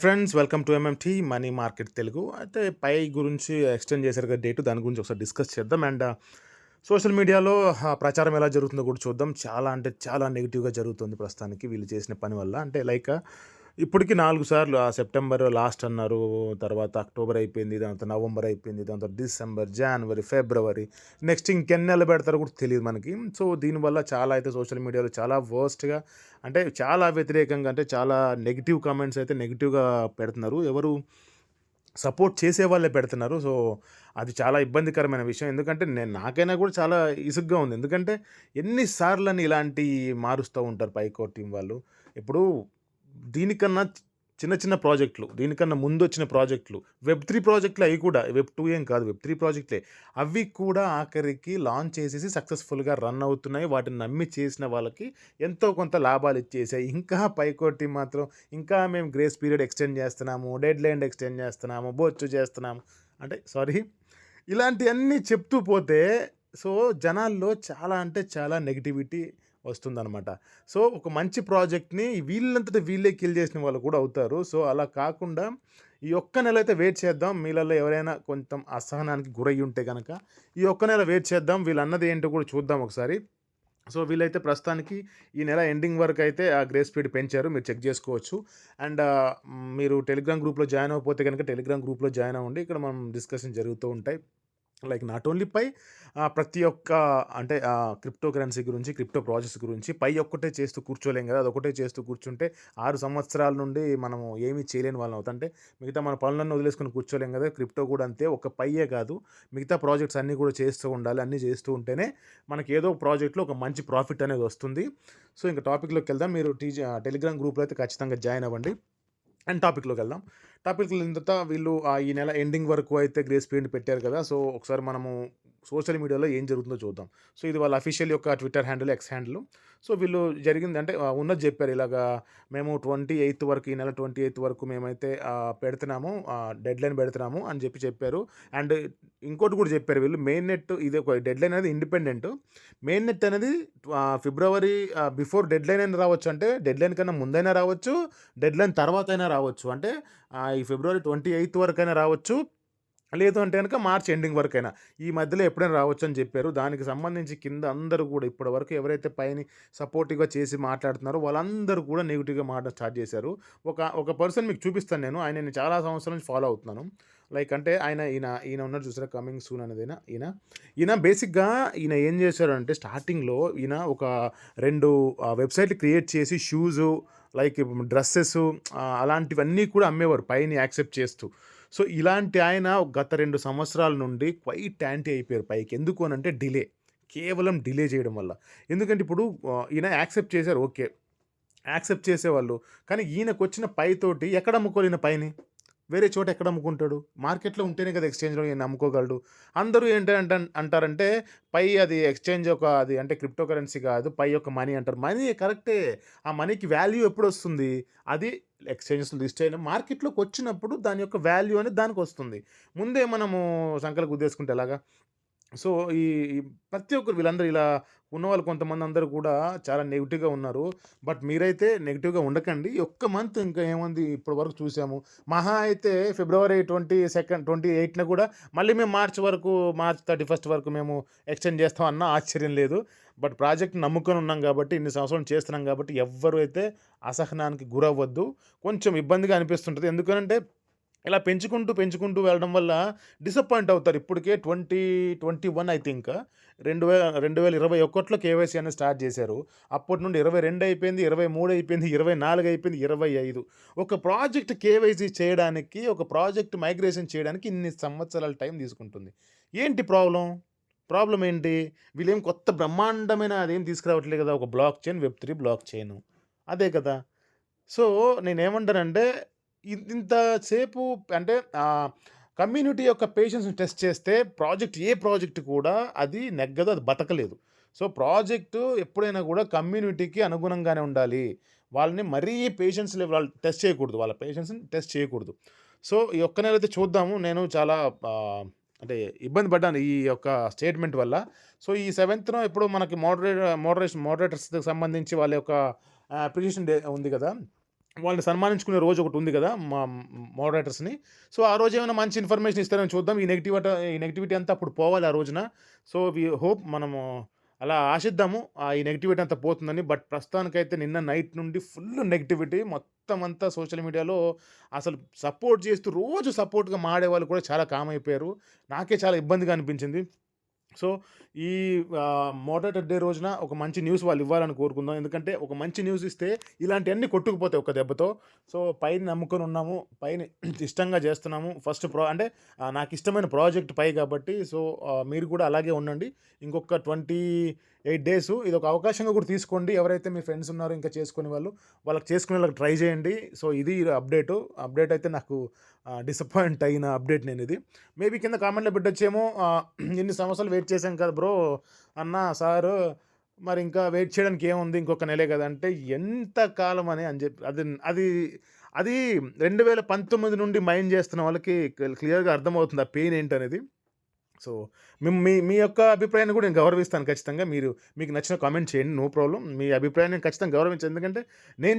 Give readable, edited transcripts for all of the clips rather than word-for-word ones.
Friends welcome to MMT money market Telugu. అయితే పై గురించి extend చేశారు కదా డేటు, దాని గురించి ఒకసారి డిస్కస్ చేద్దాం. అండ్ సోషల్ మీడియాలో ప్రచారం ఎలా జరుగుతుందో కూడా చూద్దాం. చాలా అంటే చాలా నెగిటివ్‌గా జరుగుతుంది ప్రస్తుతానికి వీళ్ళు చేసిన పని వల్ల. అంటే లైక్ ఇప్పటికి 4 సార్లు సెప్టెంబర్ లాస్ట్ అన్నారు. తర్వాత అక్టోబర్ అయిపోయింది. దాని తర్వాత నవంబర్ అయిపోయింది. దాని తర్వాత డిసెంబర్, జనవరి, ఫిబ్రవరి, నెక్స్ట్ ఇంకెన్ని నెలలు పెడతారో కూడా తెలీదు మనకి. సో దీనివల్ల చాలా అయితే సోషల్ మీడియాలో చాలా వర్స్ట్‌గా, అంటే చాలా వ్యతిరేకంగా, అంటే చాలా నెగెటివ్ కామెంట్స్ అయితే నెగెటివ్‌గా పెడుతున్నారు. ఎవరు సపోర్ట్ చేసేవాళ్ళే పెడుతున్నారు. సో అది చాలా ఇబ్బందికరమైన విషయం. ఎందుకంటే నాకైనా కూడా చాలా ఇసుగ్గా ఉంది. ఎందుకంటే ఎన్ని సార్లని ఇలాంటి మారుస్తూ ఉంటారు పైకోర్ టీమ్ వాళ్ళు. ఇప్పుడు దీనికన్నా చిన్న చిన్న ప్రాజెక్టులు, దీనికన్నా ముందొచ్చిన ప్రాజెక్టులు, వెబ్3 ప్రాజెక్టులు అయి కూడా, వెబ్2 ఏం కాదు, వెబ్3 ప్రాజెక్టులే. అవి కూడా ఆఖరికి లాంచ్ చేసేసి సక్సెస్‌ఫుల్‌గా రన్ అవుతున్నాయి. వాటిని నమ్మి చేసిన వాళ్ళకి ఎంతో కొంత లాభాలిచ్చేసాయి. ఇంకా పైకోటి మాత్రం ఇంకా మేము గ్రేస్ పీరియడ్ ఎక్స్టెండ్ చేస్తున్నాము, డెడ్‌లైన్ ఎక్స్టెండ్ చేస్తున్నాము, బొచ్చు చేస్తున్నాము. అంటే సారీ, ఇలాంటియన్నీ చెప్తూ పోతే సో జనాల్లో చాలా అంటే చాలా నెగటివిటీ వస్తుందనమాట. సో ఒక మంచి ప్రాజెక్ట్‌ని వీళ్ళంతట వీళ్ళే కిల్ చేసిన వాళ్ళు కూడా అవుతారు. సో అలా కాకుండా ఈ ఒక్క నెలైతే వెయిట్ చేద్దాం. మీలలో ఎవరైనా కొంచెం అసహనానికి గురయ్యుంటే గనక ఈ ఒక్క నెల వెయిట్ చేద్దాం. వీళ్ళన్నది ఏంటో కూడా చూద్దాం ఒకసారి. సో వీళ్ళైతే ప్రస్తుతానికి ఈ నెల ఎండింగ్ వరకైతే ఆ గ్రేస్ పీరియడ్ పెంచారు. మీరు చెక్ చేసుకోవచ్చు. అండ్ మీరు టెలిగ్రామ్ గ్రూప్‌లో జాయిన్ అవ్వకపోతే గనక టెలిగ్రామ్ గ్రూప్‌లో జాయిన్ అవ్వండి. ఇక్కడ మనం డిస్కషన్ జరుగుతూ ఉంటాయి. లైక్ నాట్ ఓన్లీ పై ప్రతి ఒక్క, అంటే క్రిప్టో కరెన్సీ గురించి, క్రిప్టో ప్రాజెక్ట్స్ గురించి. పై ఒక్కటే చేస్తూ కూర్చోలేం కదా! అదొక్కటే చేస్తూ కూర్చుంటే 6 సంవత్సరాల నుండి మనము ఏమీ చేయలేని వాళ్ళం అవుతాం. అంటే మిగతా మన పనులన్నీ వదిలేసుకొని కూర్చోలేం కదా! క్రిప్టో కూడా అంతే. ఒక పైయే కాదు, మిగతా ప్రాజెక్ట్స్ అన్నీ కూడా చేస్తూ ఉండాలి. అన్నీ చేస్తూ ఉంటేనే మనకి ఏదో ఒక ప్రాజెక్ట్‌లో ఒక మంచి ప్రాఫిట్ అనేది వస్తుంది. సో ఇంక టాపిక్‌లోకెళ్దాం. మీరు టెలిగ్రామ్ గ్రూప్‌లో అయితే ఖచ్చితంగా జాయిన్ అవ్వండి. అండ్ టాపిక్‌లోకెళ్దాం. టాపిక్‌కెళ్ళిన తర్వాత వీళ్ళు ఈ నెల ఎండింగ్ వరకు అయితే గ్రేస్ పీరియడ్ పెట్టారు కదా! సో ఒకసారి మనము సోషల్ మీడియాలో ఏం జరుగుతుందో చూద్దాం. సో ఇది వాళ్ళ అఫీషియల్ యొక్క Twitter handle, X handle. So వీళ్ళు జరిగింది అంటే ఉన్నది చెప్పారు. ఇలాగా మేము 28 వరకు, ఈ నెల 28 వరకు మేమైతే పెడుతున్నాము, డెడ్‌లైన్ పెడుతున్నాము అని చెప్పారు. అండ్ ఇంకోటి కూడా చెప్పారు వీళ్ళు. మెయిన్ నెట్ ఇది ఒక డెడ్‌లైన్ అనేది ఇండిపెండెంట్. మెయిన్ నెట్ అనేది ఫిబ్రవరి బిఫోర్ డెడ్‌లైన్ అయినా రావచ్చు. అంటే డెడ్‌లైన్ కన్నా ముందైనా రావచ్చు, డెడ్‌లైన్ తర్వాతైనా రావచ్చు. అంటే ఈ ఫిబ్రవరి 28 వరకైనా రావచ్చు. లేదు అంటే గనక మార్చ్ ఎండింగ్ వరకైనా. ఈ మధ్యలో ఎప్పుడైనా రావచ్చని చెప్పారు. దానికి సంబంధించి కింద అందరూ గూడా ఇప్పటివరకు ఎవరైతే పైని సపోర్టివ్‌గా చేసి మాట్లాడుతున్నారో వాళ్ళందరూ కూడా నెగెటివ్‌గా మాట్లాడడం స్టార్ట్ చేశారు. ఒక పర్సన్ మీకు చూపిస్తాను నేను. ఆయనని చాలా సంవత్సరాల నుంచి ఫాలో అవుతున్నాను. లైక్ అంటే ఈయన ఉన్నాడు చూసారా, కమింగ్ సూన్ అనేదైనా ఈయన. ఈయన బేసిక్‌గా ఈయన ఏం చేశారంటే స్టార్టింగ్‌లో ఈయన ఒక 2 వెబ్‌సైట్‌లు క్రియేట్ చేసి షూజు, లైక్ డ్రెసెసు, అలాంటివన్నీ కూడా అమ్మేవారు పైని యాక్సెప్ట్ చేస్తూ. సో ఇలాంటి ఆయన గత 2 సంవత్సరాల నుండి క్వైట్ యాంటీ అయిపోయారు పైకి. ఎందుకు అనంటే డిలే. కేవలం డిలే చేయడం వల్ల. ఎందుకంటే ఇప్పుడు ఈయన యాక్సెప్ట్ చేశారు, ఓకే. యాక్సెప్ట్ చేసేవాళ్ళు. కానీ ఈయనకొచ్చిన పైతోటి ఎక్కడ అమ్ముకోవాలి ఈయన పైని? వేరే చోట ఎక్కడ అమ్ముకుంటాడు? మార్కెట్‌లో ఉంటేనే కదా ఎక్స్‌చేంజ్‌లో ఈయన అమ్ముకోగలడు. అందరూ ఏంటంటే అంటారంటే పై అది ఎక్స్‌చేంజ్ ఒక, అది అంటే క్రిప్టో కరెన్సీ కాదు, పై యొక్క మనీ అంటారు. మనీ కరెక్టే. ఆ మనీకి వాల్యూ ఎప్పుడొస్తుంది? అది ఎక్స్‌చేంజెస్‌లో లిస్ట్ అయిన మార్కెట్‌లోకొచ్చినప్పుడు దాని యొక్క వాల్యూ అనేది దానికొస్తుంది. ముందే మనము సంకలు గుద్దేసుకుంటే ఎలాగా? సో, ఈ ఈ ప్రతి ఒక్కరు వీళ్ళందరూ ఇలా ఉన్నవాళ్ళు కొంతమందందరూ కూడా చాలా నెగెటివ్‌గా ఉన్నారు. బట్ మీరైతే నెగెటివ్‌గా ఉండకండి. ఈ ఒక్క మంత్ ఇంకా ఏముంది, ఇప్పటి వరకు చూసాము. మహా అయితే ఫిబ్రవరి 28న కూడా మళ్ళీ మేము మార్చ్ 31 వరకు మేము ఎక్స్‌టెండ్ చేస్తాం అన్నా ఆశ్చర్యం లేదు. బట్ ప్రాజెక్ట్‌ని నమ్ముకొని ఉన్నాం కాబట్టి, ఇన్ని సంవత్సరాలు చేస్తున్నాం కాబట్టి ఎవ్వరు అయితే అసహనానికి గురవ్వద్దు. కొంచెం ఇబ్బందిగా అనిపిస్తుంటది. ఎందుకనంటే ఇలా పెంచుకుంటూ వెళ్ళడం వల్ల డిసప్పాయింట్ అవుతారు. ఇప్పటికే 2021 ఐ థింక్ 2021లో కేవైసీ అనేది స్టార్ట్ చేశారు. అప్పటి నుండి 22 అయిపోయింది, 23 అయిపోయింది, 24 అయిపోయింది, 25. ఒక ప్రాజెక్ట్ కేవైసీ చేయడానికి, ఒక ప్రాజెక్ట్ మైగ్రేషన్ చేయడానికి ఇన్ని సంవత్సరాల టైం తీసుకుంటుంది. ఏంటి ప్రాబ్లమ్ ఏంటి? వీళ్ళేం కొత్త బ్రహ్మాండమైన అదేం తీసుకురావట్లేదు కదా! ఒక వెబ్3 బ్లాక్ చైన్. అదే కదా! సో, నేనేమంటానంటే ఇంత సేపు, అంటే కమ్యూనిటీ యొక్క పేషెన్స్‌ని టెస్ట్ చేస్తే ఏ ప్రాజెక్ట్ కూడా అది నెగ్గదు, అది బతకలేదు. సో, ప్రాజెక్టు ఎప్పుడైనా కూడా కమ్యూనిటీకి అనుగుణంగానే ఉండాలి. వాళ్ళని మరీ పేషెన్స్ లెవెల్ టెస్ట్ చేయకూడదు. వాళ్ళ పేషెన్స్‌ని టెస్ట్ చేయకూడదు. సో, ఈ ఒక్క నెలైతే చూద్దాము. నేను చాలా అంటే ఇబ్బంది పడ్డాను ఈ యొక్క స్టేట్‌మెంట్ వల్ల. సో, ఈ 7థ్‌నో ఎప్పుడో మనకి మోడరేటర్స్‌కి సంబంధించి వాళ్ళ యొక్క అప్రిషియేషన్ డే ఉంది కదా! వాళ్ళని సన్మానించుకునే రోజు ఒకటుంది గదా! మోడరేటర్స్‌ని. సో, ఆ రోజు ఏమైనా మంచి ఇన్ఫర్మేషన్ ఇస్తారేమో చూద్దాం. ఈ నెగటివిటీ అంతా అప్పుడు పోవాలి ఆ రోజున. సో, వి హోప్ మనము అలా ఆశిద్దాము. ఈ నెగటివిటీ అంతా పోతుందని. బట్ ప్రస్తుతానికైతే నిన్న నైట్ నుండి ఫుల్ నెగటివిటీ మొత్తం అంతా సోషల్ మీడియాలో అసలు సపోర్ట్ చేస్తూ రోజు సపోర్ట్‌గా మాడేవాళ్ళు కూడా చాలా కామ్ అయిపోయారు. నాకే చాలా ఇబ్బందిగా అనిపించింది. సో, ఈ మోడరేటర్ డే రోజున ఒక మంచి న్యూస్ వాళ్ళు ఇవ్వాలని కోరుకుందాం. ఎందుకంటే, ఒక మంచి న్యూస్ ఇస్తే ఇలాంటియన్నీ కొట్టుకుపోతాయి ఒక్క దెబ్బతో. సో, పైని నమ్ముకొని ఉన్నాము. పైని ఇష్టంగా చేస్తున్నాము. ఫస్ట్ అంటే నాకిష్టమైన ప్రాజెక్ట్ పై కాబట్టి సో, మీరు కూడా అలాగే ఉండండి. ఇంకొక 28 డేసు ఇదొక అవకాశంగా కూడా తీసుకోండి. ఎవరైతే మీ ఫ్రెండ్స్ ఉన్నారో ఇంకా చేసుకునే వాళ్ళు, వాళ్ళకి చేసుకునేలాగా ట్రై చేయండి. సో, ఇది అప్డేటు. అప్డేట్ అయితే నాకు డిసప్పాయింట్ అయిన అప్డేట్ నేనిది. మేబీ కింద కామెంట్‌లో పెట్టొచ్చేమో ఇన్ని సంవత్సరాలు వెయిట్ చేశాం కదా బ్రో! అన్నా సారు మరి ఇంకా వెయిట్ చేయడానికి ఏముంది ఇంకొక నెలే కదా! అంటే ఎంత కాలం అని చెప్పి అది అది 2019 నుండి మైండ్ చేస్తున్న వాళ్ళకి క్లియర్‌గా అర్థమవుతుంది ఆ పెయిన్ ఏంటనేది. సో, మీ మీ యొక్క అభిప్రాయాన్ని కూడా నేను గౌరవిస్తాను ఖచ్చితంగా. మీకు నచ్చిన కామెంట్ చేయండి. No problem. మీ అభిప్రాయాన్ని నేను ఖచ్చితంగా గౌరవించాను. ఎందుకంటే నేను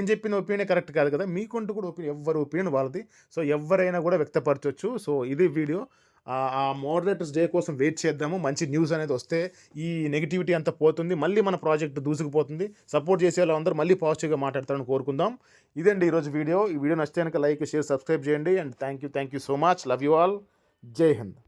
చెప్పిన ఒపీనియనే కరెక్ట్ కాదు కదా! మీకంటూ కూడా ఎవరి ఒపీనియన్ వాళ్ళది. సో, ఎవ్వరైనా కూడా వ్యక్తపరచొచ్చు. సో, ఇది వీడియో. ఆ మోడరేటర్స్ డే కోసం వెయిట్ చేద్దాము. మంచి న్యూస్ అనేది వస్తే ఈ నెగటివిటీ అంతా పోతుంది. మళ్ళీ మన ప్రాజెక్ట్ దూసుకుపోతుంది. సపోర్ట్ చేసే వాళ్ళందరూ మళ్ళీ పాజిటివ్‌గా మాట్లాడతారని కోరుకుందాం. ఇదండి ఈరోజు వీడియో. ఈ వీడియో నచ్చితే గనక లైక్, షేర్, సబ్స్క్రైబ్ చేయండి. And thank you so much. Love you all. జై హింద్.